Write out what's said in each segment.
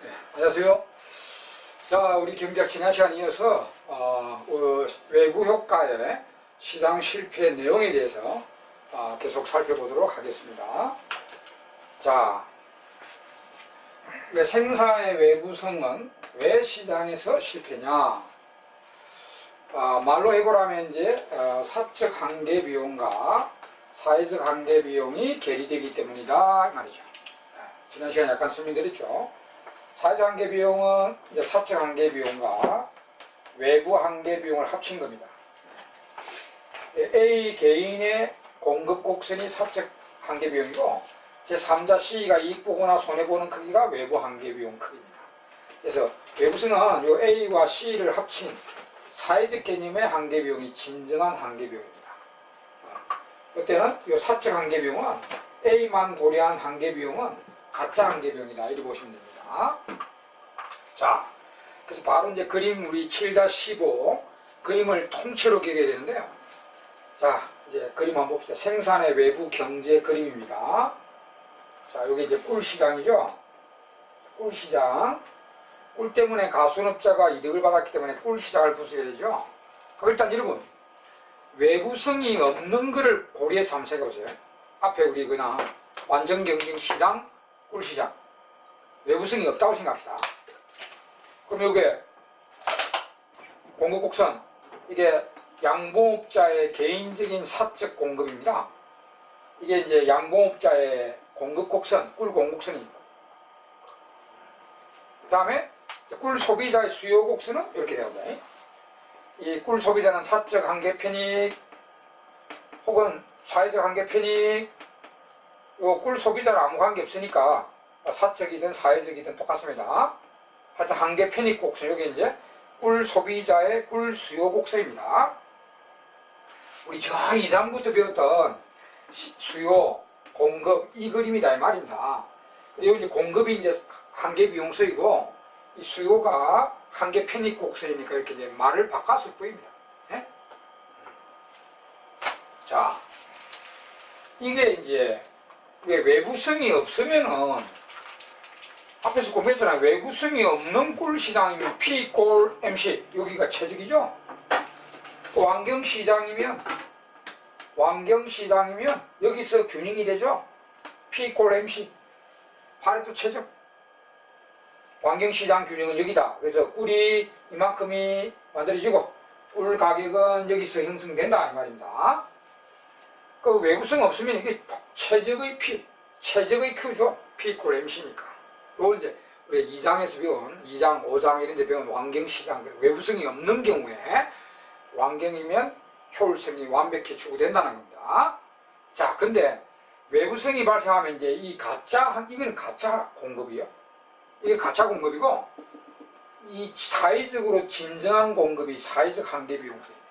네, 안녕하세요. 자, 우리 경제학 지난 시간에 이어서 외부 효과의 시장 실패 내용에 대해서 계속 살펴보도록 하겠습니다. 자, 생산의 외부성은 왜 시장에서 실패냐? 말로 해보라면 이제 사적 한계 비용과 사회적 한계 비용이 괴리되기 때문이다 말이죠. 지난 시간에 약간 설명드렸죠. 사회적 한계 비용은 이제 사적 한계 비용과 외부 한계 비용을 합친 겁니다. A 개인의 공급 곡선이 사적 한계 비용이고 제3자 C가 이익 보거나 손해 보는 크기가 외부 한계 비용 크기입니다. 그래서 외부성은 요 A와 C를 합친 사회적 개념의 한계 비용이 진정한 한계 비용입니다. 그때는 요 사적 한계 비용은 A만 고려한 한계 비용은 가짜 한계 비용이다 이렇게 보시면 됩니다. 자, 그래서 바로 이제 그림 우리 7-15 그림을 통째로 그리게 되는데요. 자, 이제 그림 한번 봅시다. 생산의 외부 경제 그림입니다. 자, 여기 이제 꿀시장이죠. 꿀시장. 꿀 때문에 가수업자가 이득을 받았기 때문에 꿀시장을 부수게 되죠. 그럼 일단 여러분, 외부성이 없는 거를 고려해서 한번 생각해보세요. 앞에 우리 그냥 완전 경쟁 시장, 꿀시장. 외부성이 없다고 생각합시다. 그럼 여기에 공급곡선, 이게 양봉업자의 개인적인 사적 공급입니다. 이게 이제 양봉업자의 공급곡선, 꿀 공급곡선이. 그 다음에 꿀 소비자의 수요 곡선은 이렇게 됩니다. 이 꿀 소비자는 사적 한계 편익 혹은 사회적 한계 편익, 요 꿀 소비자는 아무 관계 없으니까 사적이든 사회적이든 똑같습니다. 하여튼 한계 편익 곡선, 여기 이제 꿀 소비자의 꿀 수요 곡선입니다. 우리 저 2장부터 배웠던 수요, 공급, 이 그림이다 이 말입니다. 그리고 이제 공급이 이제 한계 비용서이고 이 수요가 한계 편익 곡선이니까 이렇게 이제 말을 바꿨을 뿐입니다. 예? 자, 이게 이제 외부성이 없으면은 앞에서 공부했잖아요. 외부성이 없는 꿀시장이면 P 꼴 MC, 여기가 최적이죠. 또 왕경시장이면 여기서 균형이 되죠. P 꼴 MC, 파레토 최적. 왕경시장 균형은 여기다. 그래서 꿀이 이만큼이 만들어지고 꿀 가격은 여기서 형성된다 이 말입니다. 그 외부성 없으면 이게 최적의 P, 최적의 Q죠. P 꼴 MC니까. 요거 이제 우리 2장에서 배운 2장, 5장 이런 데 배운 왕경시장, 외부성이 없는 경우에 왕경이면 효율성이 완벽히 추구된다는 겁니다. 자, 근데 외부성이 발생하면 이제 이 가짜, 이거는 가짜 공급이요. 이게 가짜 공급이고, 이 사회적으로 진정한 공급이 사회적 한계 비용수입니다.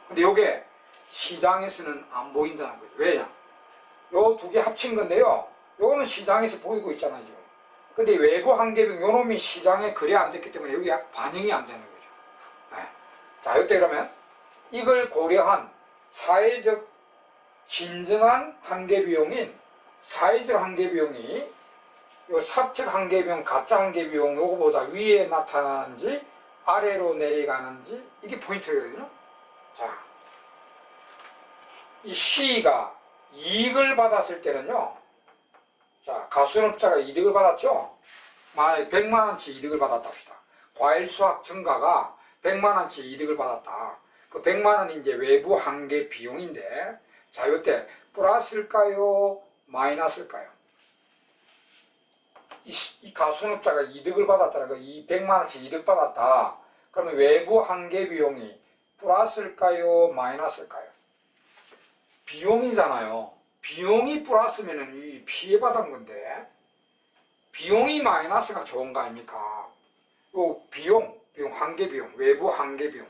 근데 요게 시장에서는 안 보인다는 거죠. 왜냐? 요 두 개 합친 건데요. 요거는 시장에서 보이고 있잖아요, 지금. 근데 외부 한계 비용, 요 놈이 시장에 거래 안 됐기 때문에 여기 반영이 안 되는 거죠. 네. 자, 이때 그러면 이걸 고려한 사회적 진정한 한계 비용인 사회적 한계 비용이 요 사적 한계 비용, 가짜 한계 비용 요거보다 위에 나타나는지 아래로 내려가는지 이게 포인트거든요. 자, 이 C가 이익을 받았을 때는요. 자, 가수업자가 이득을 받았죠. 만약에 100만원치 이득을 받았다 합시다. 과일 수확 증가가 100만원치 이득을 받았다. 그 100만원이 이제 외부 한계 비용인데, 자, 요때 플러스일까요? 마이너스일까요? 이 가수업자가 이득을 받았다는 거, 이 100만원치 이득 받았다. 그러면 외부 한계 비용이 플러스일까요? 마이너스일까요? 비용이잖아요. 비용이 플러스면은 이 피해받은 건데, 비용이 마이너스가 좋은 거 아닙니까? 요 비용, 한계 비용, 외부 한계 비용.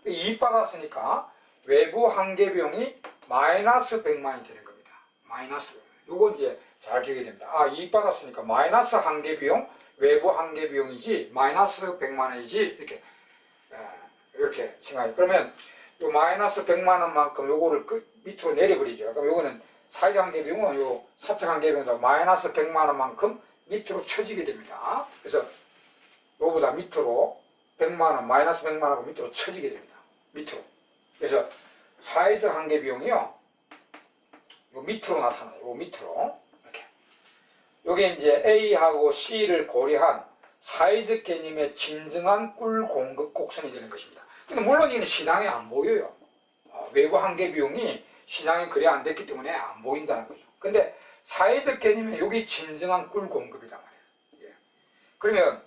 이익 받았으니까 외부 한계 비용이 마이너스 100만이 되는 겁니다. 마이너스. 요거 이제 잘 기억이 됩니다. 이익 받았으니까 마이너스 한계 비용, 외부 한계 비용이지, 마이너스 100만원이지, 이렇게 생각해요. 그러면 요 마이너스 100만원만큼 요거를 밑으로 내려버리죠. 그럼 요거는 사회적 한계 비용은 요 사적 한계 비용보다 마이너스 100만원만큼 밑으로 쳐지게 됩니다. 그래서 요거보다 밑으로 100만원, 마이너스 100만원하고 밑으로 쳐지게 됩니다. 밑으로. 그래서 사회적 한계 비용이요, 요 밑으로 나타나요. 요 밑으로. 이렇게. 요게 이제 A하고 C를 고려한 사회적 개념의 진정한 꿀 공급 곡선이 되는 것입니다. 근데 물론 이는 시장에 안 보여요. 외부 한계 비용이 시장에 거래 안 됐기 때문에 안 보인다는 거죠. 근데 사회적 개념의 여기 진정한 꿀 공급이단 말이에요. 예. 그러면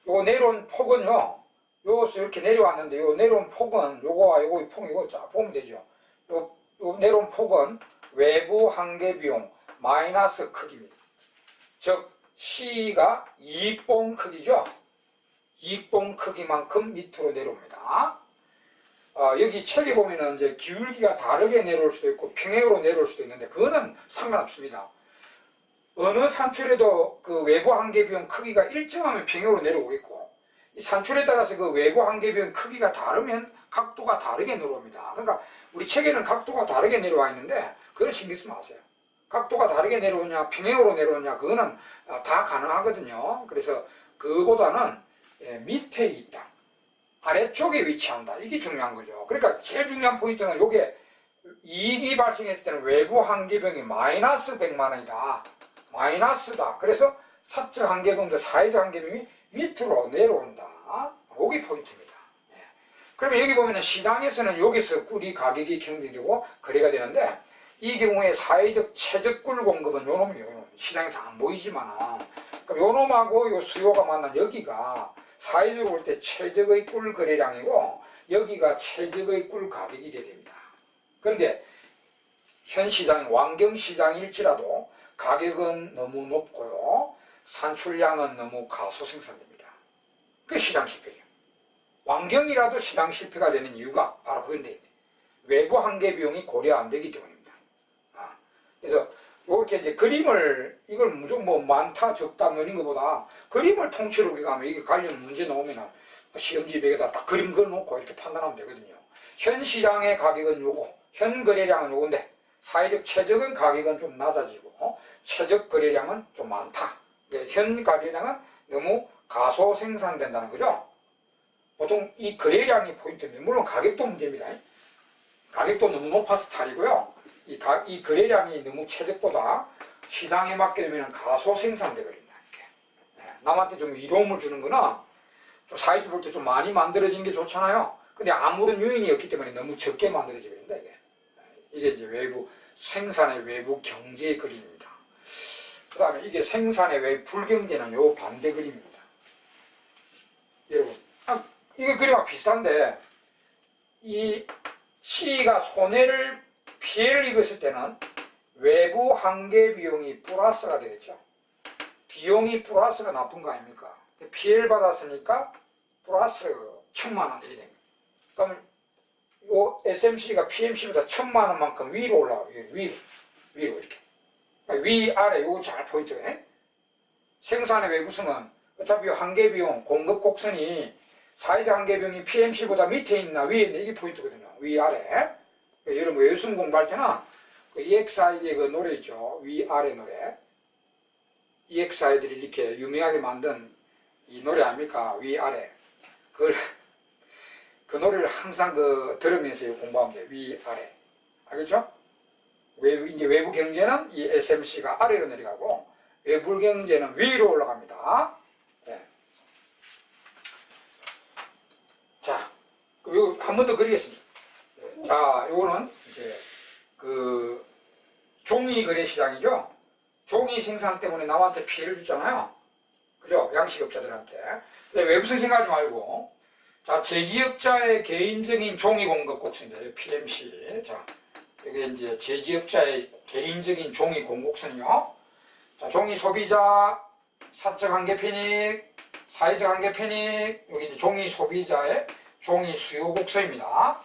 요 내려온 폭은요, 요 이렇게 내려왔는데 요 내려온 폭은 요거와 요거 폭 이거 쫙 보면 되죠. 요 내려온 폭은 외부 한계 비용 마이너스 크기입니다. 즉 C가 이익봉 크기죠. 이익봉 크기만큼 밑으로 내려옵니다. 여기 책에 보면은 이제 기울기가 다르게 내려올 수도 있고 평행으로 내려올 수도 있는데 그거는 상관없습니다. 어느 산출에도 그 외부 한계 비용 크기가 일정하면 평행으로 내려오겠고, 이 산출에 따라서 그 외부 한계 비용 크기가 다르면 각도가 다르게 내려옵니다. 그러니까 우리 책에는 각도가 다르게 내려와 있는데 그건 신경 쓰지 마세요. 각도가 다르게 내려오냐 평행으로 내려오냐 그거는 다 가능하거든요. 그래서 그거보다는 밑에 있다, 아래쪽에 위치한다, 이게 중요한 거죠. 그러니까 제일 중요한 포인트는 요게 이익이 발생했을 때는 외부 한계비용이 마이너스 100만원이다. 마이너스다. 그래서 사적 한계비용도 사회적 한계비용이 밑으로 내려온다. 요게 포인트입니다. 그러면 여기 보면은 시장에서는 여기서 꿀이 가격이 경쟁되고 거래가 되는데, 이 경우에 사회적 최적 꿀 공급은 요놈이에요. 요놈. 시장에서 안 보이지만, 그럼 요놈하고 요 수요가 만난 여기가 사회적으로 볼 때 최적의 꿀 거래량이고, 여기가 최적의 꿀 가격이 되야 됩니다. 그런데 현 시장, 완경 시장일지라도 가격은 너무 높고요, 산출량은 너무 가소 생산됩니다. 그게 시장 실패죠. 완경이라도 시장 실패가 되는 이유가 바로 그건데, 외부 한계 비용이 고려 안 되기 때문입니다. 그래서 이렇게 이제 그림을, 이걸 무조건 뭐 많다 적다 뭐 이런 것보다 그림을 통째로 가면 이게 관련 문제 나오면 시험지 벽에다 딱 그림 그려놓고 이렇게 판단하면 되거든요. 현 시장의 가격은 요거, 현 거래량은 요건데 사회적 최적은 가격은 좀 낮아지고 최적 거래량은 좀 많다. 현 거래량은 너무 가소 생산된다는 거죠. 보통 이 거래량이 포인트입니다. 물론 가격도 문제입니다. 가격도 너무 높아서 탈이고요. 이 거래량이 너무 최적보다 시장에 맞게 되면 가소 생산돼 버린다. 남한테 좀 이로움을 주는 거나 좀 사이즈 볼 때 좀 많이 만들어지는 게 좋잖아요. 근데 아무런 요인이 없기 때문에 너무 적게 만들어져 버린다. 이게 이제 외부 생산의 외부 경제의 그림입니다. 그 다음에 이게 생산의 외부 불경제는 요 반대 그림입니다. 여러분, 이게 그림과 비슷한데, 이 C가 피해를 입었을 때는 외부 한계 비용이 플러스가 되겠죠. 비용이 플러스가 나쁜 거 아닙니까? 피해를 받았으니까 플러스 1000만원 이렇게 됩니다. 그럼 요 SMC가 PMC보다 1000만원만큼 위로 올라가요. 위로 이렇게. 위아래 요거 잘 포인트에. 생산의 외부성은 어차피 한계 비용, 공급 곡선이 사회적 한계 비용이 PMC보다 밑에 있나 위에 있나 이게 포인트거든요. 위아래. 여러분 외부성 공부할 때는 그 EXID의 그 노래 있죠. 위아래 노래. EXID들이 이렇게 유명하게 만든 이 노래 아닙니까? 위아래. 그 노래를 항상 들으면서 공부하면 돼요. 위아래. 알겠죠? 이제 외부 경제는 이 SMC가 아래로 내려가고 외부 경제는 위로 올라갑니다. 네. 자, 한 번 더 그리겠습니다. 네. 자, 요거는 이제 종이 거래 시장이죠. 종이 생산 때문에 남한테 피해를 주잖아요. 그죠? 양식업자들한테. 외부성 생각하지 말고, 자, 제지업자의 개인적인 종이 공급 곡선이에요. PMC. 자, 이게 이제 제지업자의 개인적인 종이 공급선이요. 자, 종이 소비자, 사적 한계 편익, 사회적 한계 편익, 여기 이제 종이 소비자의 종이 수요 곡선입니다.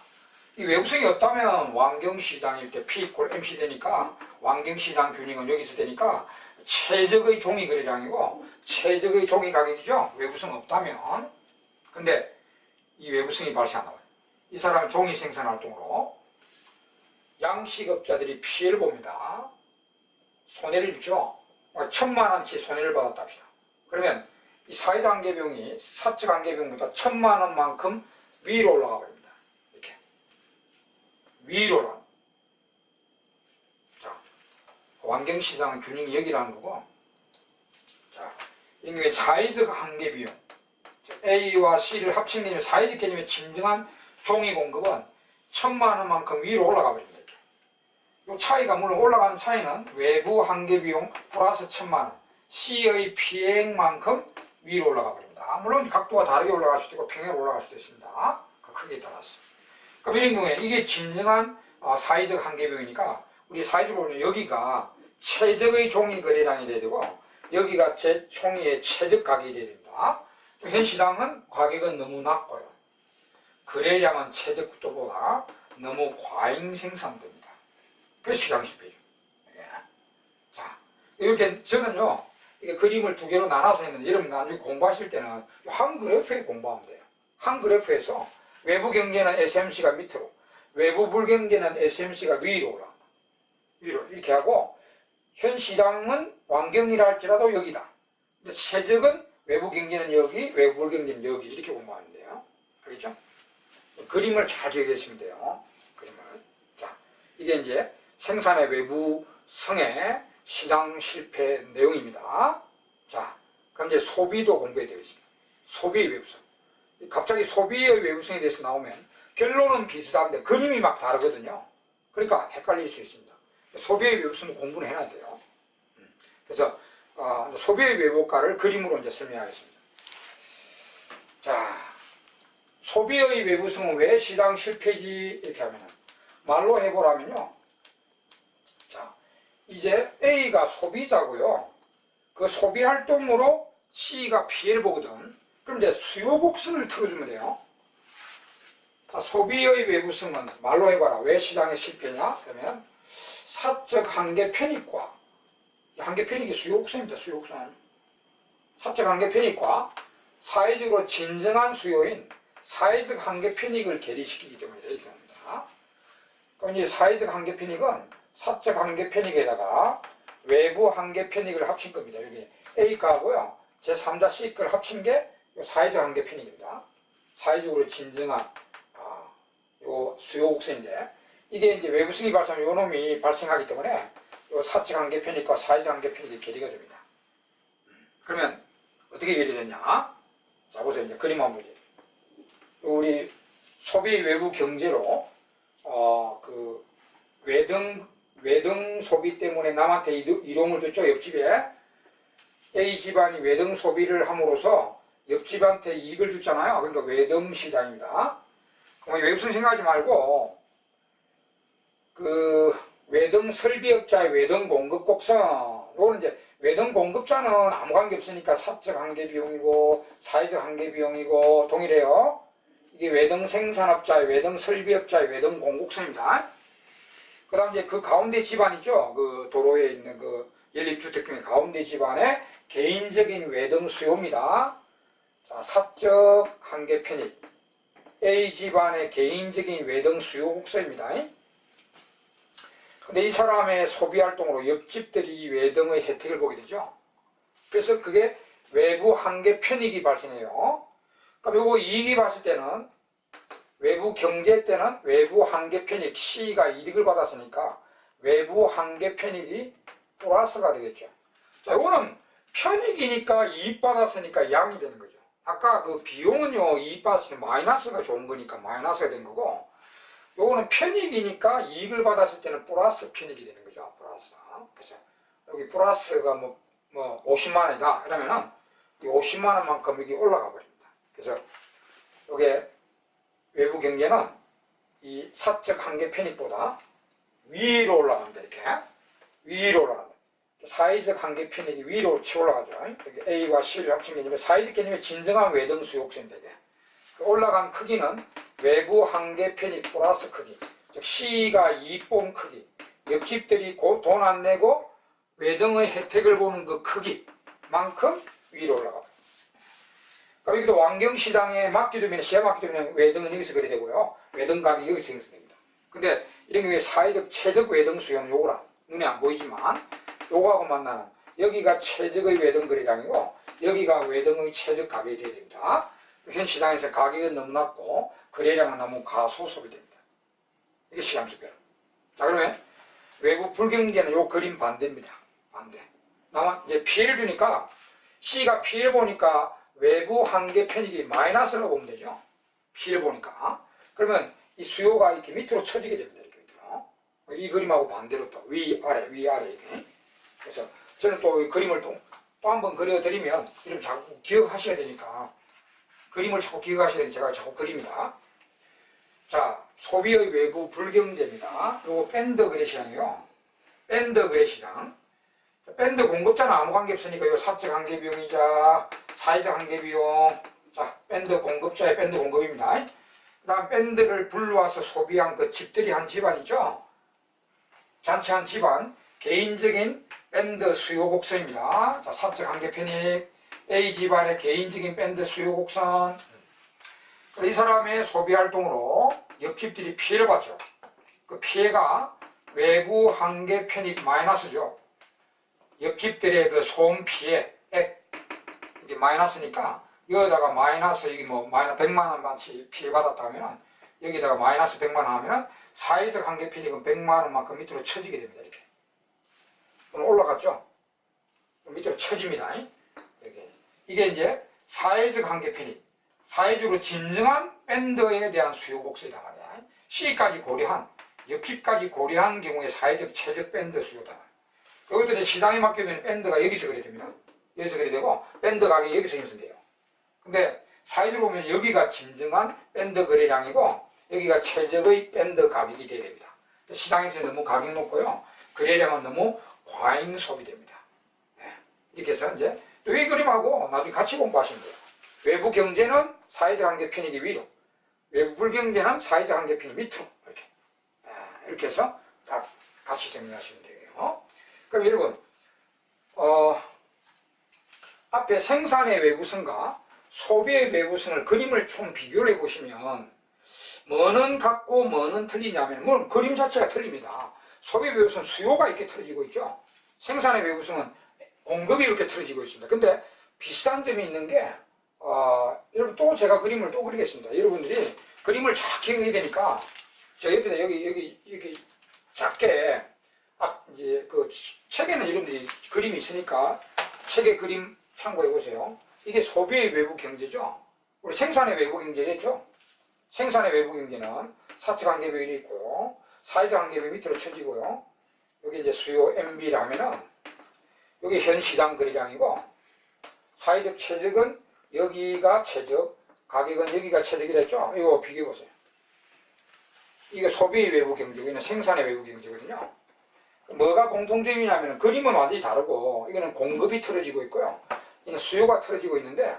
이 외부성이 없다면 완경시장이 이렇게 P 이퀄 MC 되니까, 완경시장 균형은 여기서 되니까 최적의 종이 거래량이고 최적의 종이 가격이죠. 외부성 없다면. 근데 이 외부성이 발생 안 나와요. 이 사람은 종이 생산 활동으로 양식업자들이 피해를 봅니다. 손해를 입죠. 1,000만원치 손해를 받았다 합시다. 그러면 이 사회적 한계비용이 사적 한계비용보다 1,000만원만큼 위로 올라가 버립니다. 이렇게 위로 올라가. 자, 환경시장 균형이 여기라는 거고, 자, 이런 경우에 사회적 한계비용, A와 C를 합친 개념의 사회적 개념의 진정한 종이 공급은 1,000만원만큼 위로 올라가 버립니다. 이렇게. 이 차이가, 물론 올라가는 차이는 외부 한계비용 플러스 1,000만원, C의 피해액만큼 위로 올라가 버립니다. 물론 각도가 다르게 올라갈 수도 있고 평행으로 올라갈 수도 있습니다. 그 크기에 따라서. 그럼 이런 경우에 이게 진정한 사회적 한계비용이니까 우리 사회적으로 보면 여기가 최적의 종이 거래량이 돼야 되고 여기가 제 총이의 최적 가격이 돼야 됩니다. 현 시장은 가격은 너무 낮고요. 거래량은 최적 구도보다 너무 과잉 생산됩니다. 그래서 시장 실패죠. 예. 자, 이렇게 저는요, 이게 그림을 두 개로 나눠서 했는데, 여러분 나중에 공부하실 때는 한 그래프에 공부하면 돼요. 한 그래프에서 외부 경제는 SMC가 밑으로, 외부 불경제는 SMC가 위로 올라간다. 위로. 이렇게 하고, 현 시장은 완경이라 할지라도 여기다. 근데 최적은 외부 경제는 여기, 외부 불경제는 여기. 이렇게 공부하면 돼요. 알겠죠? 그림을 잘 기억하시면 돼요. 그림을. 자, 이게 이제 생산의 외부성의 시장 실패 내용입니다. 자, 그럼 이제 소비도 공부해야 되겠습니다. 소비의 외부성. 갑자기 소비의 외부성에 대해서 나오면 결론은 비슷한데 그림이 막 다르거든요. 그러니까 헷갈릴 수 있습니다. 소비의 외부성은 공부는 해놔야 돼요. 그래서 소비의 외부가를 그림으로 이제 설명하겠습니다. 자, 소비의 외부성은 왜 시장 실패지? 이렇게 하면 말로 해보라면요. 자, 이제 A가 소비자고요. 그 소비 활동으로 C가 피해를 보거든. 그럼 이제 수요 곡선을 틀어주면 돼요. 자, 소비의 외부성은 말로 해봐라. 왜 시장에 실패냐? 그러면 사적 한계 편익과, 한계 편익이 수요 곡선입니다. 수요 곡선. 사적 한계 편익과 사회적으로 진정한 수요인 사회적 한계 편익을 괴리시키기 때문에 이렇게 합니다. 그럼 이 사회적 한계 편익은 사적 한계 편익에다가 외부 한계 편익을 합친 겁니다. 여기 A가하고요, 제3자 C가를 합친 게 사회적 한계 편익입니다. 사회적으로 진정한 요 수요 곡선인데, 이게 이제 외부성이 발생하면 요 놈이 발생하기 때문에 요 사적 한계 편익과 사회적 한계 편익이 괴리가 됩니다. 그러면 어떻게 괴리되냐? 자, 보세요. 이제 그림 한번 보죠. 우리 소비 외부 경제로 그 외등 소비 때문에 남한테 이동을 줬죠. 옆집에 A 집안이 외등 소비를 함으로써 옆집한테 이익을 줬잖아요. 그러니까 외등 시장입니다. 외부성 생각하지 말고 그 외등 설비업자의 외등 공급 곡선, 요거는 이제 외등 공급자는 아무 관계 없으니까 사적 한계 비용이고 사회적 한계 비용이고 동일해요. 이게 외등 생산업자의 외등 설비업자의 외등 공급선입니다. 그 다음 이제 그 가운데 집안이죠. 그 도로에 있는 그 연립주택 중에 가운데 집안의 개인적인 외등 수요입니다. 자, 사적 한계 편익. A 집안의 개인적인 외등 수요 곡선입니다. 근데 이 사람의 소비 활동으로 옆집들이 외등의 혜택을 보게 되죠. 그래서 그게 외부 한계 편익이 발생해요. 그럼 요거 이익이 봤을 때는 외부 경제 때는 외부 한계 편익 C가 이득을 받았으니까 외부 한계 편익이 플러스가 되겠죠. 자, 요거는 편익이니까 이익 받았으니까 양이 되는 거죠. 아까 그 비용은요, 이익 받았을 때 마이너스가 좋은 거니까 마이너스가 된 거고, 요거는 편익이니까 이익을 받았을 때는 플러스 편익이 되는 거죠. 플러스. 그래서 여기 플러스가 뭐 50만원이다. 그러면은 이 50만원만큼 여기 올라가 버립니다. 그래서 요게 외부 경제는 이 사적 한계 편익보다 위로 올라갑니다. 이렇게 위로 올라간다. 사회적 한계 편익이 위로 치 올라가죠. 여기 A와 C를 합친 개념의 사회적 개념의 진정한 외등 수요곡선인데, 올라간 크기는 외부 한계 편익 플러스 크기, 즉 C가 이익 본 크기, 옆집들이 돈 안 내고 외등의 혜택을 보는 그 크기만큼 위로 올라갑니다. 그럼 여기도 환경시장에 맡기두면, 시에 맡기두면 외등은 여기서 거래되고요. 외등 가격이 여기서 형성됩니다. 근데 이런 경우에 사회적 최적 외등 수요는 요거라. 눈에 안 보이지만 요거하고 만나는 여기가 최적의 외등거래량이고 여기가 외등의 최적 가격이 되어야 됩니다. 현 시장에서 가격은 너무 낮고 거래량은 너무 가소섭이 됩니다. 이게 시장지표로. 자, 그러면 외부 불경제는 요 그림 반대입니다. 반대. 나만 이제 피해를 주니까 C가 피해를 보니까 외부 한계 편익이 마이너스라고 보면 되죠. 피해를 보니까. 그러면 이 수요가 이렇게 밑으로 쳐지게 됩니다. 이렇게 밑으로. 이 그림하고 반대로 또 위아래 이렇게. 그래서 저는 또 이 그림을 또 한 번 그려드리면 이름 자꾸 기억하셔야 되니까 그림을 자꾸 기억하셔야 되니까 제가 자꾸 그립니다. 자, 소비의 외부 불경제입니다. 요거 밴드 거래시장이에요. 밴드 거래시장. 밴드 공급자는 아무 관계 없으니까 요 사적 한계 비용이자 사회적 한계 비용. 자, 밴드 공급자의 밴드 공급입니다. 그 다음 밴드를 불러와서 소비한 그 집들이 한 집안이죠. 잔치한 집안. 개인적인 밴드 수요 곡선입니다. 자, 사적 한계 편익. A 집안의 개인적인 밴드 수요 곡선. 이 사람의 소비 활동으로 옆집들이 피해를 봤죠. 그 피해가 외부 한계 편익 마이너스죠. 옆집들의 그 소음 피해, 액, 이게 마이너스니까, 여기다가 마이너스, 이게 뭐, 마이너스 100만원만치 피해받았다 하면은, 여기다가 마이너스 100만원 하면은, 사회적 한계 편익은 100만원만큼 밑으로 쳐지게 됩니다, 이렇게. 그럼 올라갔죠? 밑으로 쳐집니다. 이게 이제 사회적 한계 편익. 사회적으로 진정한 밴드에 대한 수요 곡선이다 말이야. C까지 고려한, 옆집까지 고려한 경우에 사회적 최적 밴드 수요다. 여기도 이제 시장에 맡기면 밴드가 여기서 그래 됩니다. 여기서 그래 되고, 밴드 가격이 여기서 형성돼요. 근데 사이즈로 보면 여기가 진정한 밴드 거래량이고, 여기가 최적의 밴드 가격이 돼야 됩니다. 시장에서 너무 가격 높고요. 거래량은 너무 과잉 소비됩니다. 네. 이렇게 해서 이제, 이 그림하고 나중에 같이 공부하시면 돼요. 외부 경제는 사회적 한계 편익이 위로, 외부 불경제는 사회적 한계 편익이 밑으로, 이렇게. 이렇게 해서 딱 같이 정리하시면 돼요. 그럼 여러분, 앞에 생산의 외부성과 소비의 외부성을 그림을 좀 비교를 해보시면, 뭐는 같고 뭐는 틀리냐면, 물론 그림 자체가 틀립니다. 소비 외부성은 수요가 이렇게 틀어지고 있죠. 생산의 외부성은 공급이 이렇게 틀어지고 있습니다. 근데 비슷한 점이 있는 게, 여러분 또 제가 그림을 또 그리겠습니다. 여러분들이 그림을 잘 기억해야 되니까, 저 옆에다 여기 작게, 이제 그 책에는 여러분들이 그림이 있으니까 책에 그림 참고해 보세요. 이게 소비의 외부 경제죠. 우리 생산의 외부 경제를 했죠. 생산의 외부 경제는 사적 한계 비율이 있고요. 사회적 한계 비율이 밑으로 쳐지고요. 여기 이제 수요 MB라 하면은 여기 현 시장 거래량이고, 사회적 최적은 여기가 최적, 가격은 여기가 최적이랬죠. 이거 비교해 보세요. 이게 소비의 외부 경제, 여기는 생산의 외부 경제거든요. 뭐가 공통점이냐면 그림은 완전히 다르고, 이거는 공급이 틀어지고 있고요. 이거는 수요가 틀어지고 있는데,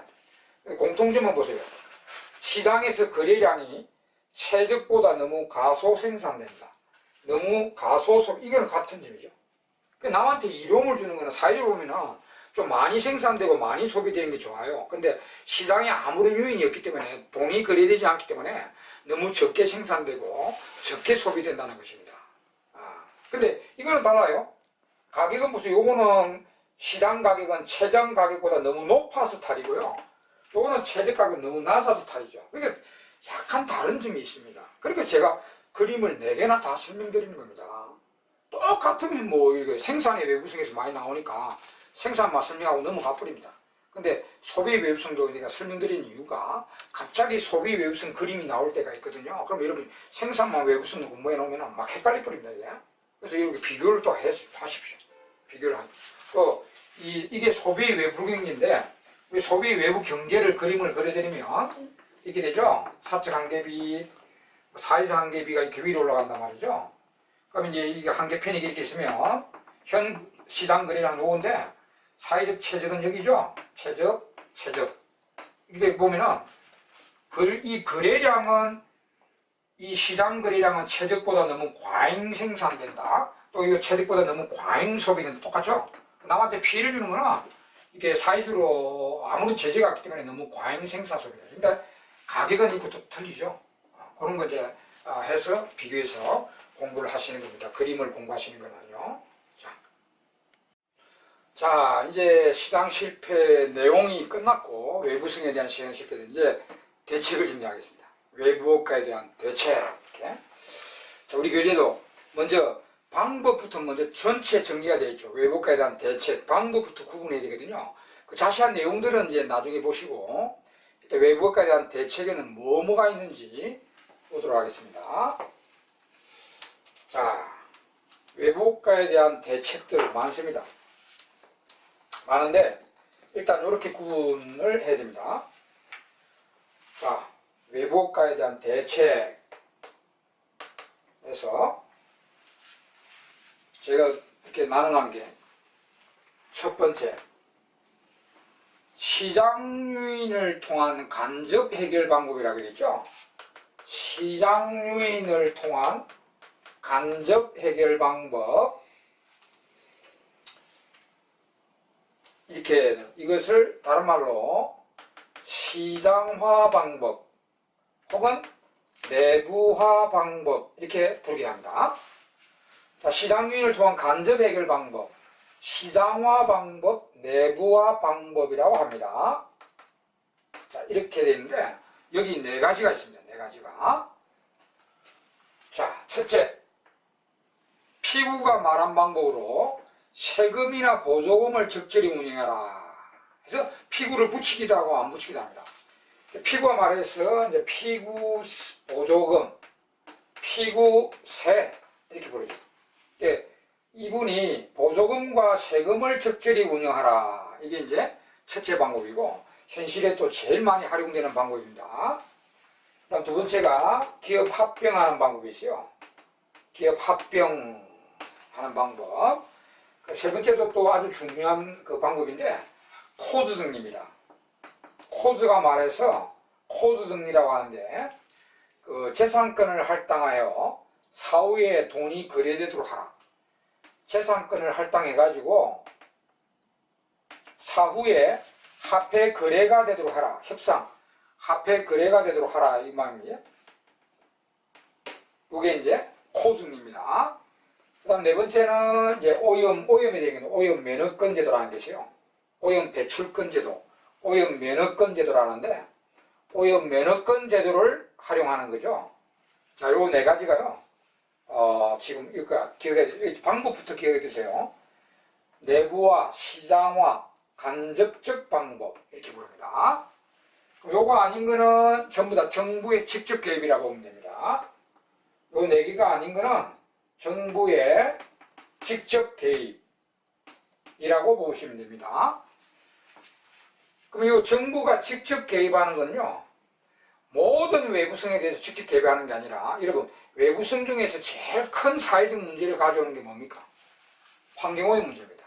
공통점은 보세요. 시장에서 거래량이 최적보다 너무 가소 생산된다. 너무 가소소, 이거는 같은 점이죠. 남한테 이로움을 주는 거는 사회적으로 보면은 좀 많이 생산되고 많이 소비되는 게 좋아요. 근데 시장에 아무런 요인이 없기 때문에, 돈이 거래되지 않기 때문에 너무 적게 생산되고 적게 소비된다는 것입니다. 근데 이거는 달라요. 가격은 무슨, 요거는 시장 가격은 최장 가격보다 너무 높아서 탈이고요. 요거는 최저 가격은 너무 낮아서 탈이죠. 그러니까 약간 다른 점이 있습니다. 그러니까 제가 그림을 4개나 다 설명드리는 겁니다. 똑같으면 뭐 이렇게 생산의 외부성에서 많이 나오니까 생산만 설명하고 넘어가 버립니다. 근데 소비 외부성도 우리가 설명드리는 이유가, 갑자기 소비 외부성 그림이 나올 때가 있거든요. 그럼 여러분 생산만 외부성 공부해 놓으면 막 헷갈려 버립니다. 이게. 그래서 이렇게 비교를 또 하십시오. 비교를 하고. 또 이게 소비 외부 경제인데, 우리 소비 외부 경제를 그림을 그려드리면 이렇게 되죠. 사적 한계비, 사회적 한계비가 이렇게 위로 올라간단 말이죠. 그럼 이제 이게 한계 편익이 이렇게 있으면 현 시장 거래량 요건데, 사회적 최적은 여기죠. 최적. 이렇게 보면은 이 거래량은, 이 시장 거래량은 최적보다 너무 과잉 생산된다. 또 이거 최적보다 너무 과잉 소비된다. 똑같죠? 남한테 피해를 주는 거는 이게 사회적으로 아무런 제재가 없기 때문에 너무 과잉 생산 소비다. 근데 가격은 이것도 틀리죠. 그런 거 이제 해서 비교해서 공부를 하시는 겁니다. 그림을 공부하시는 건 아니요. 자, 자, 이제 시장 실패 내용이 끝났고 외부성에 대한 시장 실패도 이제 대책을 준비하겠습니다. 외부효과에 대한 대책. 이렇게. 자, 우리 교재도 먼저 방법부터 먼저 전체 정리가 되어 있죠. 외부효과에 대한 대책, 방법부터 구분해야 되거든요. 그 자세한 내용들은 이제 나중에 보시고 일단 외부효과에 대한 대책에는 뭐가 있는지 보도록 하겠습니다. 자, 외부효과에 대한 대책들 많습니다. 많은데 일단 이렇게 구분을 해야 됩니다. 자, 외부효과에 대한 대책에서 제가 이렇게 나눠놓은 게 첫 번째, 시장 유인을 통한 간접 해결 방법이라고 되죠. 시장 유인을 통한 간접 해결 방법, 이렇게 이것을 다른 말로 시장화 방법 혹은 내부화 방법 이렇게 부르게 합니다. 자, 시장 유인을 통한 간접 해결 방법, 시장화 방법, 내부화 방법이라고 합니다. 자, 이렇게 되는데 여기 네 가지가 있습니다. 네 가지가. 자, 첫째, 피구가 말한 방법으로 세금이나 보조금을 적절히 운영해라. 그래서 피구를 붙이기도 하고 안 붙이기도 합니다. 피구가 말해서 이제 피구 보조금, 피구세 이렇게 부르죠. 이분이 보조금과 세금을 적절히 운영하라. 이게 이제 첫째 방법이고 현실에 또 제일 많이 활용되는 방법입니다. 그다음 두 번째가 기업 합병하는 방법이 있어요. 기업 합병하는 방법. 세 번째도 또 아주 중요한 그 방법인데 코즈 정리입니다. 코즈가 말해서 코즈 정리라고 하는데 그 재산권을 할당하여 사후에 돈이 거래되도록 하라. 재산권을 할당해 가지고 사후에 화폐 거래가 되도록 하라. 협상 화폐 거래가 되도록 하라 이 말이에요. 이게 이제 코즈 정리입니다. 그 다음 네 번째는 이제 오염에 대한 오염 면허권 제도라는 것이요. 오염 배출권 제도, 오염 면허권 제도라는데 오염 면허권 제도를 활용하는 거죠. 자, 요 네 가지가요. 지금 이거 방법부터 기억해 두세요. 내부화, 시장화, 간접적 방법 이렇게 부릅니다. 요거 아닌 거는 전부 다 정부의 직접 개입이라고 보면 됩니다. 요 네 개가 아닌 거는 정부의 직접 개입이라고 보시면 됩니다. 그럼 이 정부가 직접 개입하는 거는요, 모든 외부성에 대해서 직접 개입하는 게 아니라, 여러분, 외부성 중에서 제일 큰 사회적 문제를 가져오는 게 뭡니까? 환경오염 문제입니다.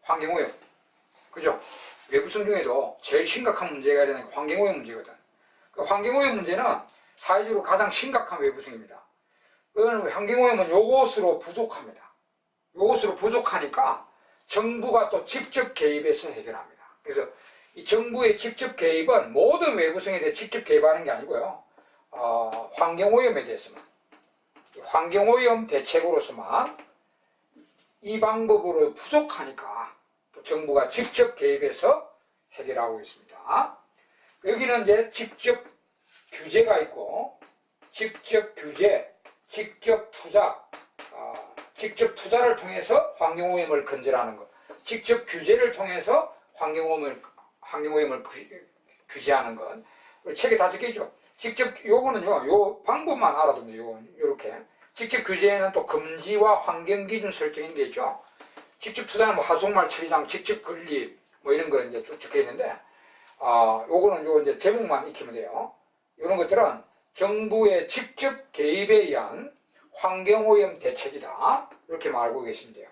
환경오염. 그죠? 외부성 중에도 제일 심각한 문제가 되는 게 환경오염 문제거든. 그 환경오염 문제는 사회적으로 가장 심각한 외부성입니다. 환경오염은 요것으로 부족합니다. 요것으로 부족하니까 정부가 또 직접 개입해서 해결합니다. 그래서 이 정부의 직접 개입은 모든 외부성에 대해 직접 개입하는 게 아니고요. 환경오염에 대해서만, 환경오염 대책으로서만 이 방법으로 부족하니까 또 정부가 직접 개입해서 해결하고 있습니다. 여기는 이제 직접 규제가 있고, 직접 규제, 직접 투자, 직접 투자를 통해서 환경오염을 건절하는 것, 직접 규제를 통해서 환경오염을 규제하는 것, 책에 다 적혀있죠. 직접 요거는요, 요 방법만 알아두면 요렇게 직접 규제에는 또 금지와 환경기준 설정인 게 있죠. 직접 투자는 뭐 하속말 처리장, 직접 건립 뭐 이런 거 이제 쭉 적혀 있는데, 요거는 요 이제 제목만 익히면 돼요. 이런 것들은 정부의 직접 개입에 의한 환경오염 대책이다. 이렇게 말하고 계시면 돼요.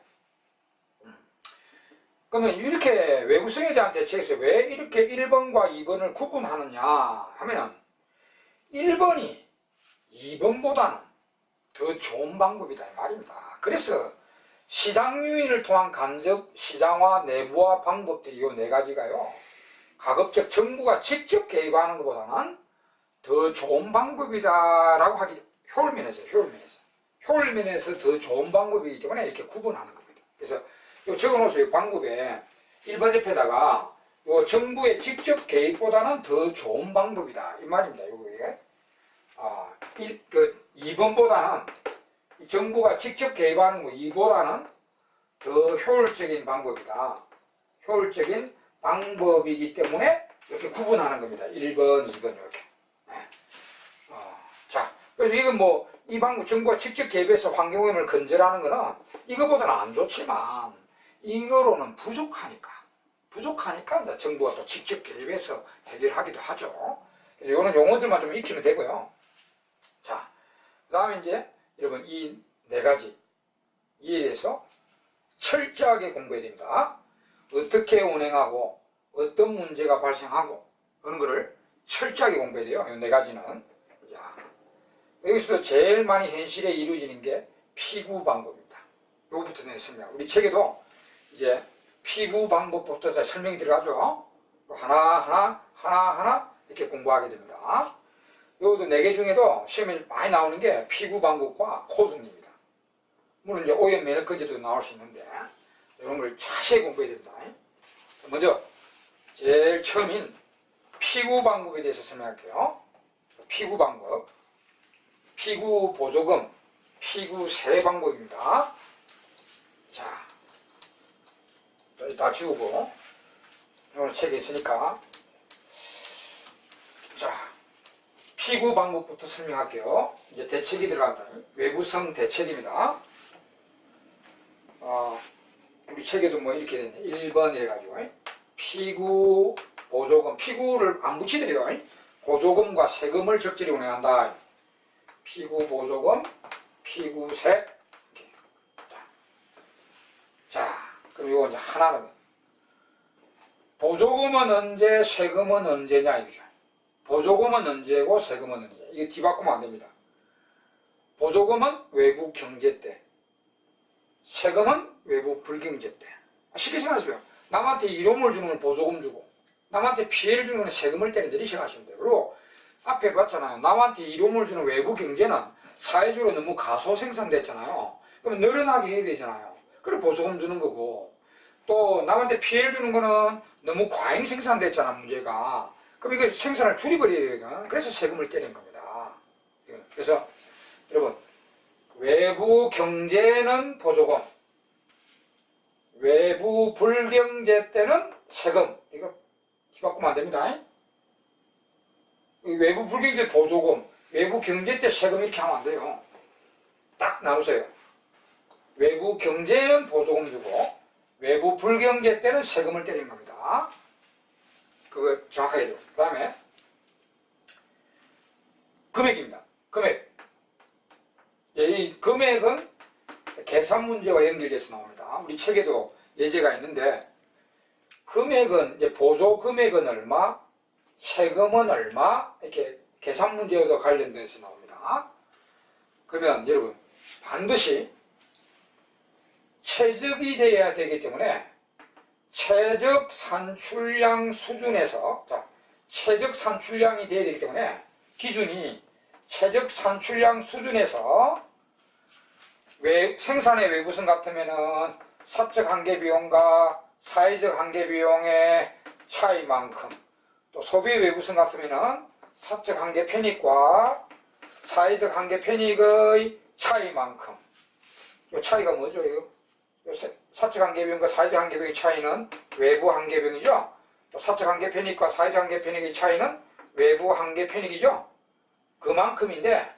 그러면 이렇게 외부성에 대한 대책에서 왜 이렇게 1번과 2번을 구분하느냐 하면은 1번이 2번보다는 더 좋은 방법이다 이 말입니다. 그래서 시장 유인을 통한 간접 시장화 내부화 방법들이 이 네 가지가요, 가급적 정부가 직접 개입하는 것보다는 더 좋은 방법이다라고 하기, 효율면에서 더 좋은 방법이기 때문에 이렇게 구분하는 겁니다. 그래서 요 적어놓으세요. 방법에 1번 옆에다가 요 정부의 직접 개입보다는 더 좋은 방법이다. 이 말입니다. 요게. 2번보다는 정부가 직접 개입하는 거 2보다는 더 효율적인 방법이다. 효율적인 방법이기 때문에 이렇게 구분하는 겁니다. 1번, 2번 이렇게. 네. 자, 그래서 이건 뭐 이 방법 정부가 직접 개입해서 환경오염을 건절하는 거는 이거보다는 안 좋지만 이거로는 부족하니까 이제 정부가 또 직접 개입해서 해결하기도 하죠. 그래서 이런 용어들만 좀 익히면 되고요. 자, 그 다음에 이제 여러분 이 네 가지 이에 대해서 철저하게 공부해야 됩니다. 어떻게 운행하고 어떤 문제가 발생하고 그런 거를 철저하게 공부해야 돼요. 이 네 가지는. 자, 여기서도 제일 많이 현실에 이루어지는 게 피구 방법입니다. 요거부터 내가 설명. 우리 책에도 이제 피구 방법부터 설명이 들어가죠. 하나하나 이렇게 공부하게 됩니다. 요것도 4개 중에도 시험에 많이 나오는 게 피구 방법과 코승입니다. 물론 이제 오염 면역건제도 나올 수 있는데 이런 걸 자세히 공부해야 됩니다. 먼저 제일 처음인 피구 방법에 대해서 설명할게요. 피구 방법, 피구 보조금, 피구세 방법입니다. 자, 다 지우고 오늘 책에 있으니까 자, 피구 방법부터 설명할게요. 이제 대책이 들어간다. 외부성 대책입니다. 우리 책에도 뭐 이렇게 됐네. 1번 이래가지고 피구 보조금, 피구를 안 붙이네요. 보조금과 세금을 적절히 운행한다. 피구 보조금, 피구세. 자, 그럼 이거 이제 하나는 보조금은 언제, 세금은 언제냐 이거죠. 보조금은 언제고 세금은 언제. 이게 뒤바꾸면 안 됩니다. 보조금은 외부 경제 때, 세금은 외부 불경제 때. 쉽게 생각하세요. 남한테 이로움을 주는 건 보조금 주고 남한테 피해를 주는 건 세금을 때린다. 이렇게 생각하시면 돼요. 그리고 앞에 봤잖아요. 남한테 이로움을 주는 외부 경제는 사회적으로 너무 가소 생산됐잖아요. 그럼 늘어나게 해야 되잖아요. 그래 보조금 주는 거고, 또 남한테 피해를 주는 거는 너무 과잉 생산됐잖아 문제가. 그럼 이거 생산을 줄여버려야 되거든. 그래서 세금을 때리는 겁니다. 그래서 여러분 외부 경제는 보조금, 외부 불경제 때는 세금. 이거 뒤바꾸면 안 됩니다. 외부 불경제 보조금, 외부 경제 때 세금 이렇게 하면 안 돼요. 딱 나누세요. 외부 경제는 보조금 주고 외부 불경제 때는 세금을 때리는 겁니다. 그거 정확하게 돼요. 그 다음에 금액입니다. 금액. 이 금액은 계산 문제와 연결돼서 나옵니다. 우리 책에도 예제가 있는데 금액은 이제 보조 금액은 얼마, 세금은 얼마 이렇게 계산 문제와도 관련돼서 나옵니다. 그러면 여러분 반드시 최적이 되어야 되기 때문에 최적 산출량 수준에서 최적 산출량이 되어야 되기 때문에 기준이 최적 산출량 수준에서 생산의 외부성 같으면은 사적 한계 비용과 사회적 한계 비용의 차이만큼, 또 소비 외부성 같으면은 사적 한계 편익과 사회적 한계 편익의 차이만큼. 이 차이가 뭐죠? 이거? 사적 한계 비용과 사회적 한계 비용의 차이는 외부 한계 비용이죠. 또 사적 한계 편익과 사회적 한계 편익의 차이는 외부 한계 편익이죠. 그만큼인데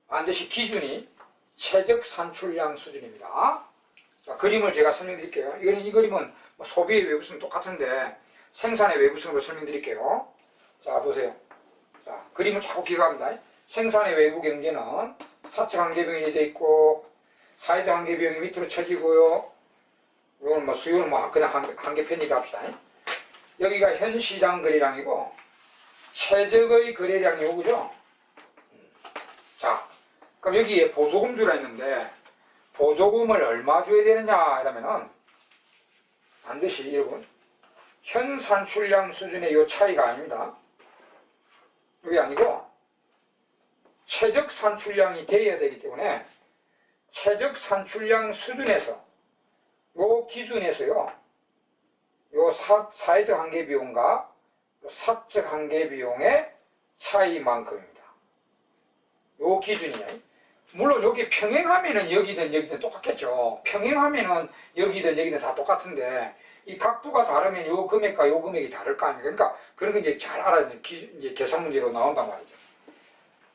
반드시 기준이 최적 산출량 수준입니다. 자, 그림을 제가 설명드릴게요. 이 그림은 소비의 외부성은 똑같은데 생산의 외부성으로 설명드릴게요. 자, 보세요. 자, 그림을 자꾸 기억합니다. 생산의 외부 경제는 사적 한계 비용이 되어 있고 사회적 한계 비용이 밑으로 쳐지고요. 이거는 수요는 그냥 한계 편익 합시다. 여기가 현 시장 거래량이고 최적의 거래량이 오고죠. 자, 그럼 여기에 보조금 주라 했는데 보조금을 얼마 줘야 되느냐 이러면은 반드시 여러분 현 산출량 수준의 이 차이가 아닙니다. 이게 아니고 최적 산출량이 되어야 되기 때문에 최적 산출량 수준에서 요 기준에서요, 요 사회적 한계 비용과 사적 한계 비용의 차이만큼입니다. 요 기준이에요. 물론 여기 평행하면은 여기든 여기든 똑같겠죠. 평행하면은 여기든 여기든 다 똑같은데 이 각도가 다르면 요 금액과 요 금액이 다를 거 아닙니까? 그러니까 그런 거 이제 잘 알아야 돼. 이제 계산 문제로 나온단 말이죠.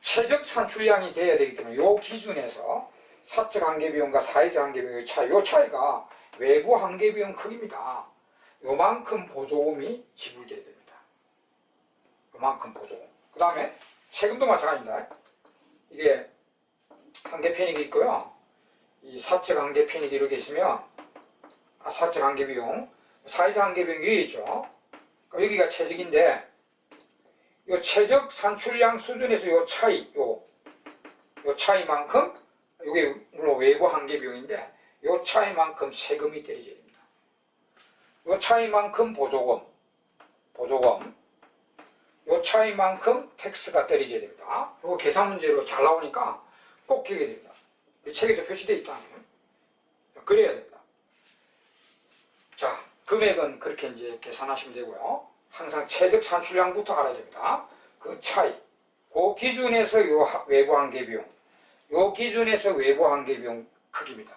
최적 산출량이 돼야 되기 때문에 요 기준에서 사적 한계 비용과 사회적 한계 비용의 차이, 요 차이가 외부 한계 비용 크기입니다. 요만큼 보조금이 지불돼야 됩니다. 요만큼 보조금. 그 다음에 세금도 마찬가지입니다. 이게 한계 편익이 있고요. 이 사적 한계 편익이 이렇게 있으면 사적 한계 비용, 사회적 한계 비용이 위에 있죠. 여기가 최적인데 요 최적 산출량 수준에서 요 차이, 요 차이만큼, 이게 물론 외부 한계 비용인데 요 차이만큼 세금이 떨어져야 됩니다. 요 차이만큼 보조금, 요 차이만큼 텍스가 떨어져야 됩니다. 요거 계산 문제로 잘 나오니까 꼭 기억해야 됩니다. 책에도 표시되어 있다는 그래야 됩니다. 자, 금액은 그렇게 이제 계산하시면 되고요. 항상 최적 산출량부터 알아야 됩니다. 그 차이, 그 기준에서 요 외부 한계 비용, 요 기준에서 외부 한계 비용 크기입니다.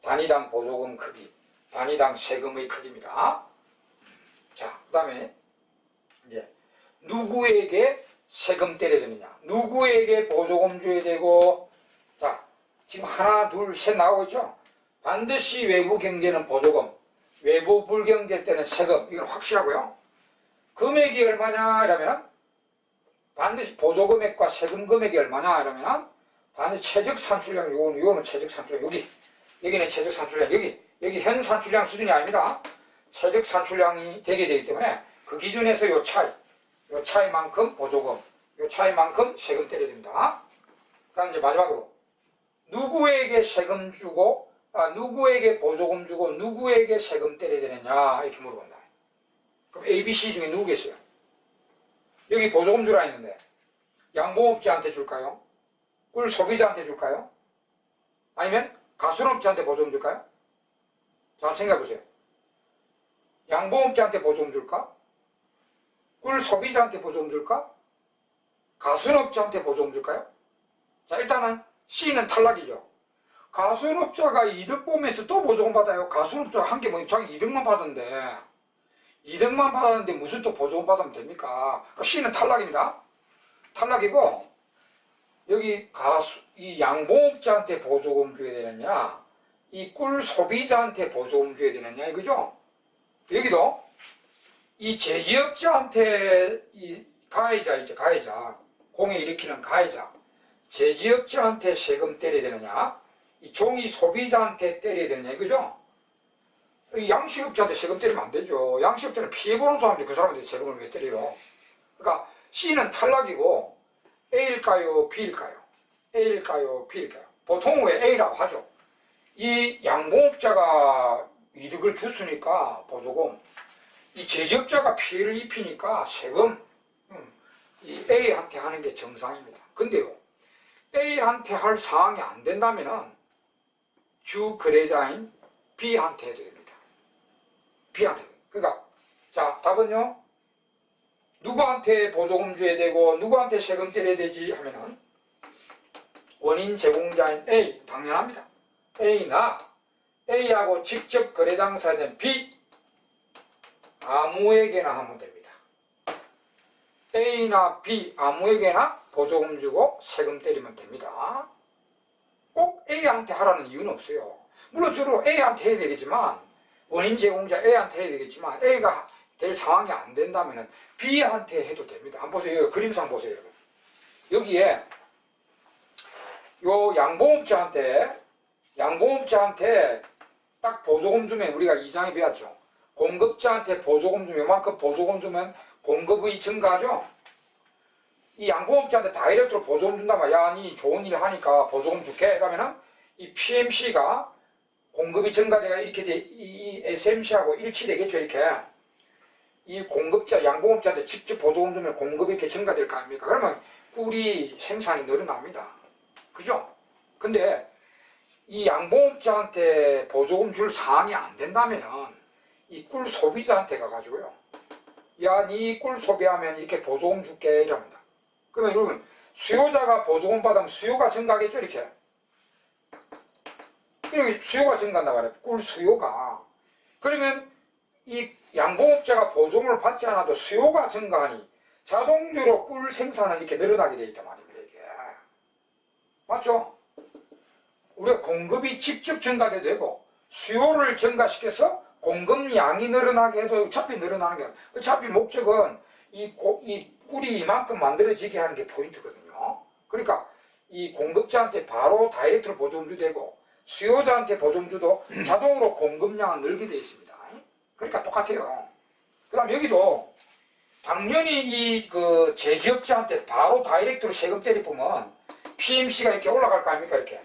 단위당 보조금 크기, 단위당 세금의 크기입니다. 자, 그 다음에 이제 누구에게 세금 때려야 되느냐, 누구에게 보조금 줘야 되고, 자, 지금 하나, 둘, 셋 나오고 있죠? 반드시 외부 경제는 보조금, 외부 불경제 때는 세금, 이건 확실하고요. 금액이 얼마냐 이러면 반드시 보조금액과 세금 금액이 얼마냐 이러면 반드시 최적 산출량, 요거는 최적 산출량, 여기는 최적 산출량, 여기 현 산출량 수준이 아닙니다. 최적 산출량이 되게 되기 때문에 그 기준에서 요 차이만큼 보조금, 요 차이만큼 세금 때려야 됩니다. 그 다음 이제 마지막으로 누구에게 세금 주고, 누구에게 보조금 주고 누구에게 세금 때려야 되느냐 이렇게 물어본다. 그럼 A, B, C 중에 누구겠어요? 여기 보조금 주라 했는데 양봉업자한테 줄까요? 꿀 소비자한테 줄까요? 아니면 가순업자한테 보조금 줄까요? 자, 한번 생각해보세요. 양봉업자한테 보조금 줄까? 꿀 소비자한테 보조금 줄까? 가순업자한테 보조금 줄까요? 자, 일단은 C는 탈락이죠. 가순업자가 이득 보면서 또 보조금 받아요. 가순업자가 한 게 뭐냐, 자기 이득만 받았는데 무슨 또 보조금 받으면 됩니까? C는 탈락입니다. 탈락이고, 여기 이 양봉업자한테 보조금 줘야 되느냐, 이 꿀 소비자한테 보조금 줘야 되느냐, 이거죠? 여기도 이 제지업자한테, 이 가해자 있죠, 가해자. 공해 일으키는 가해자. 제지업자한테 세금 때려야 되느냐, 이 종이 소비자한테 때려야 되느냐, 이거죠? 이 양식업자한테 세금 때리면 안 되죠. 양식업자는 피해보는 사람인데 그 사람한테 세금을 왜 때려요? 그러니까 C는 탈락이고 A일까요? B일까요? A일까요? B일까요? 보통 왜 A라고 하죠? 이 양봉업자가 이득을 줬으니까 보조금, 이 제지업자가 피해를 입히니까 세금, 이 A한테 하는 게 정상입니다. 근데요, A한테 할 사항이 안 된다면은 주 거래자인 B한테 해도 됩니다. B한테. 그러니까 자, 답은요, 누구한테 보조금 줘야 되고 누구한테 세금 때려야 되지 하면은 원인 제공자인 A, 당연합니다. A나 A하고 직접 거래 당사자인 B, 아무에게나 하면 됩니다. A나 B 아무에게나 보조금 주고 세금 때리면 됩니다. 꼭 A한테 하라는 이유는 없어요. 물론 주로 A한테 해야 되겠지만, 원인 제공자 A한테 해야 되겠지만, A가 될 상황이 안 된다면 B한테 해도 됩니다. 한번 보세요. 여기 그림상 보세요, 여러분. 여기에 요 양봉업자한테 딱 보조금 주면, 우리가 2장에 배웠죠. 공급자한테 보조금 주면, 요만큼 보조금 주면 공급의 증가죠. 이 양봉업자한테 다이렉트로 보조금 준다면, 야, 니 좋은 일 하니까 보조금 줄게. 그러면은 이 PMC가 공급이 증가되가 이렇게 이 SMC하고 일치되겠죠, 이렇게. 이 공급자, 양봉업자한테 직접 보조금 주면 공급이 이렇게 증가될 거 아닙니까? 그러면 꿀이 생산이 늘어납니다. 그죠? 근데 이 양봉업자한테 보조금 줄 사항이 안 된다면은 이 꿀 소비자한테 가가지고요. 야, 니 꿀 소비하면 이렇게 보조금 줄게 이럽니다. 그러면 여러분 수요자가 보조금 받으면 수요가 증가하겠죠 이렇게. 이렇게 수요가 증가한단 말이에요. 꿀 수요가. 그러면 이 양봉업자가 보조금을 받지 않아도 수요가 증가하니 자동적으로 꿀 생산은 이렇게 늘어나게 되어 있단 말입니다. 이게. 맞죠? 우리가 공급이 직접 증가돼도 되고 수요를 증가시켜서 공급량이 늘어나게 해도 어차피 늘어나는 게 어차피 목적은 이 꿀이 이만큼 만들어지게 하는 게 포인트거든요. 그러니까 이 공급자한테 바로 다이렉트로 보조금 주도 되고 수요자한테 보조금 주도 자동으로 공급량은 늘게 되어 있습니다. 그러니까 똑같아요. 그 다음 여기도 당연히 이 그 제지업자한테 바로 다이렉트로 세금 때리면 PMC가 이렇게 올라갈 거 아닙니까? 이렇게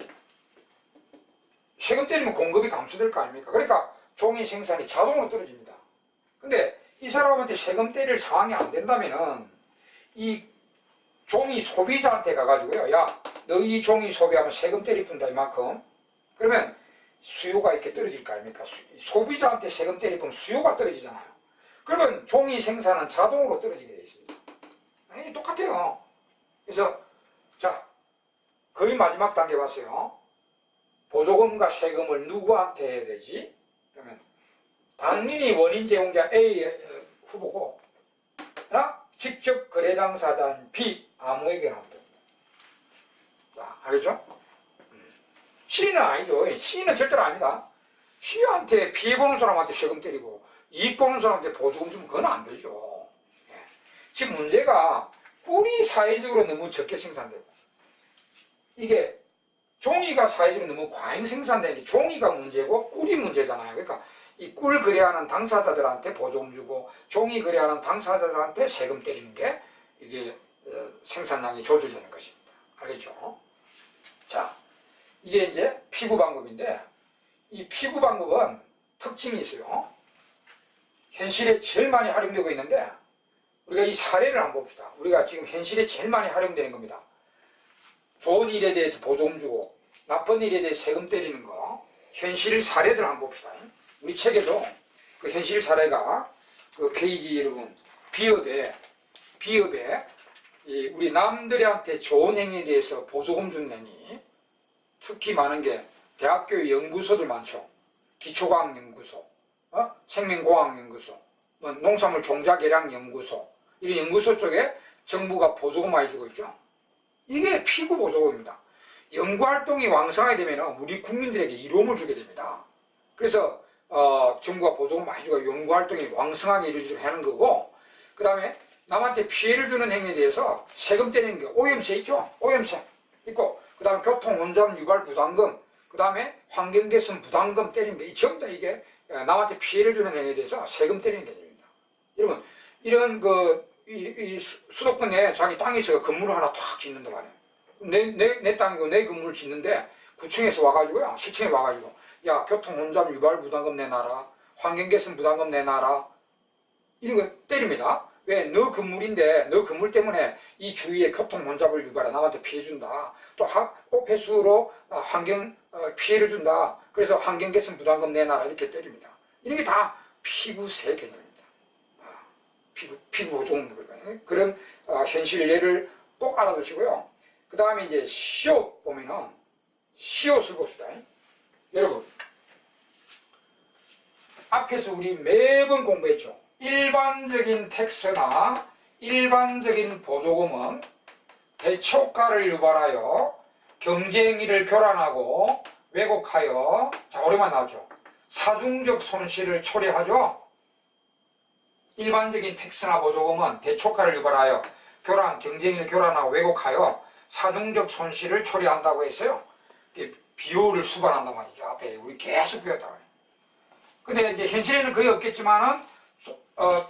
세금 때리면 공급이 감소될 거 아닙니까? 그러니까 종이 생산이 자동으로 떨어집니다. 근데 이 사람한테 세금 때릴 상황이 안 된다면은 이 종이 소비자한테 가가지고요. 야, 너 이 종이 소비하면 세금 때리 푼다 이만큼. 그러면 수요가 이렇게 떨어질 거 아닙니까? 소비자한테 세금 때리 푸면 수요가 떨어지잖아요. 그러면 종이 생산은 자동으로 떨어지게 되어 있습니다. 아니, 똑같아요. 그래서 자, 거의 마지막 단계 봤어요. 보조금과 세금을 누구한테 해야 되지? 그러면 당연히 원인 제공자 A 후보고 직접 거래 당사자인 B 아무에게나 하면 됩니다. 자, 알겠죠? C는 아니죠. C는 절대로 아닙니다. C한테 피해 보는 사람한테 세금 때리고 이익 보는 사람한테 보조금 주면 그건 안 되죠. 예. 지금 문제가 꿀이 사회적으로 너무 적게 생산되고 이게 종이가 사회적으로 너무 과잉 생산되는 게 종이가 문제고 꿀이 문제잖아요. 그러니까 이 꿀 거래하는 당사자들한테 보조금 주고 종이 거래하는 당사자들한테 세금 때리는 게 이게 생산량이 조절되는 것입니다. 알겠죠? 자, 이게 이제 피구 방법인데 이 피구 방법은 특징이 있어요. 현실에 제일 많이 활용되고 있는데 우리가 이 사례를 한번 봅시다. 우리가 지금 현실에 제일 많이 활용되는 겁니다. 좋은 일에 대해서 보조금 주고 나쁜 일에 대해서 세금 때리는 거 현실 사례들 한번 봅시다. 우리 책에도 그 현실 사례가 그 페이지 여러분 비업에 우리 남들한테 좋은 행위에 대해서 보조금 준 행위 특히 많은 게 대학교 연구소들 많죠. 기초과학연구소, 생명공학연구소, 농산물 종자개량연구소 이런 연구소 쪽에 정부가 보조금 많이 주고 있죠. 이게 피구 보조금입니다. 연구활동이 왕성하게 되면 우리 국민들에게 이로움을 주게 됩니다. 그래서 정부가 보조금 많이 주고 연구활동이 왕성하게 이루어지도록 하는 거고 그 다음에 남한테 피해를 주는 행위에 대해서 세금 때리는 게 오염세 있죠? 오염세 있고 그 다음에 교통혼잡 유발 부담금 그 다음에 환경개선 부담금 때리는 게 전부 다 이게 남한테 피해를 주는 행위에 대해서 세금 때리는 개념입니다. 여러분 이런 이 수도권 내에 자기 땅이 있어서 건물을 하나 탁 짓는단 말이에요. 내 땅이고 내 건물을 짓는데 구청에서 와가지고요 시청에 와가지고 야 교통혼잡 유발 부담금 내놔라 환경개선 부담금 내놔라 이런 거 때립니다. 왜? 너 건물인데 너 건물 때문에 이 주위에 교통혼잡을 유발해 남한테 피해 준다. 또 폐수로 환경 피해를 준다. 그래서 환경개선 부담금 내놔라 이렇게 때립니다. 이런 게 다 피부세 개념입니다. 피부 보조금 그런 현실 예를 꼭 알아두시고요. 그 다음에 이제 시옷 보면은 시옷을 봅시다. 여러분 앞에서 우리 매번 공부했죠. 일반적인 텍스나 일반적인 보조금은 대초가를 유발하여 경쟁의를 교란하고 왜곡하여 자 오랜만에 나왔죠. 사중적 손실을 초래하죠. 일반적인 텍스나 보조금은 대초가를 유발하여 경쟁의를 교란하고 왜곡하여 사중적 손실을 초래한다고 했어요. 비효를 수반한단 말이죠. 앞에 우리 계속 배웠다. 근데 이제 현실에는 거의 없겠지만은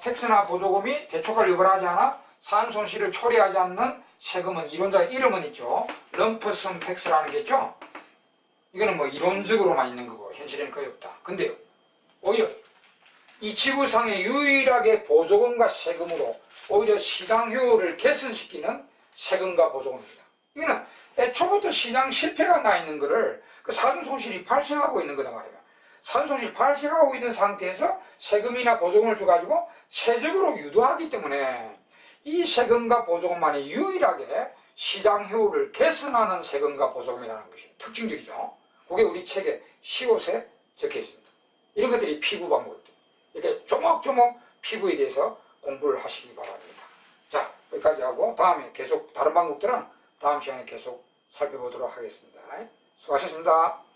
텍스나 보조금이 대초가를 유발하지 않아 산 손실을 초래하지 않는 세금은 이론자 이름은 있죠. 럼프섬 텍스라는 게 있죠. 이거는 뭐 이론적으로만 있는 거고 현실에는 거의 없다. 근데요 오히려 이 지구상에 유일하게 보조금과 세금으로 오히려 시장 효율을 개선시키는 세금과 보조금입니다. 이거는 애초부터 시장 실패가 나 있는 거를 그 사전손실이 발생하고 있는 거다 말이에요. 사전손실 발생하고 있는 상태에서 세금이나 보조금을 줘가지고 세적으로 유도하기 때문에 이 세금과 보조금만이 유일하게 시장 효율을 개선하는 세금과 보조금이라는 것이 특징적이죠. 그게 우리 책에 시옷에 적혀 있습니다. 이런 것들이 피부 방법입니다. 이렇게 조목조목 피부에 대해서 공부를 하시기 바랍니다. 자, 여기까지 하고 다음에 계속 다른 방법들은 다음 시간에 계속 살펴보도록 하겠습니다. 수고하셨습니다.